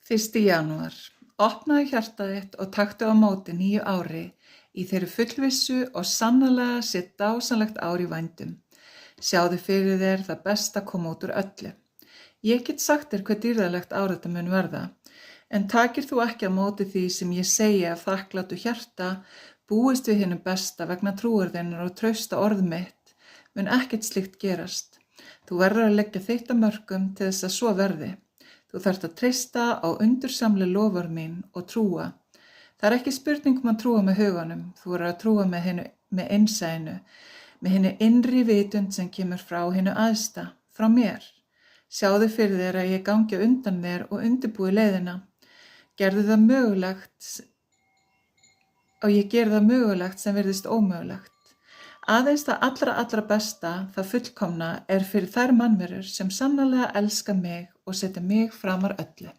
1. janúar. Opnaðu hjartað þitt og taktu á móti nýju ári í þeirri fullvissu og sannarlega sé dásamlegt ár í vændum. Sjáðu fyrir þér það besta koma út úr öllu. Ég get sagt þér hve dýrðarlegt ár þetta mun verða, en takir þú ekki á móti því sem ég segi af þakklátu hjarta, búist við hinu besta vegna trúar þinnar og trausta orð mitt, mun ekkert slíkt gerast. Þú verður að leggja þitt af mörkum til þess að svo verði. Þú þarft að treysta á undursamleg loforð mín og trúa. Það er ekki spurning að trúa með huganum, þú verður að trúa með innsæinu, með hinni innri vitund sem kemur frá hinu æðsta, frá mér. Sjáðu fyrir þér að ég gangi undan þér og undirbúi leiðina. Gerðu það mögulegt og ég geri það mögulegt sem virðist ómögulegt. Aðeins það allra besta, það fullkomna, er fyrir þær mannverur sem sannarlega elska mig og setja mig framar öllu.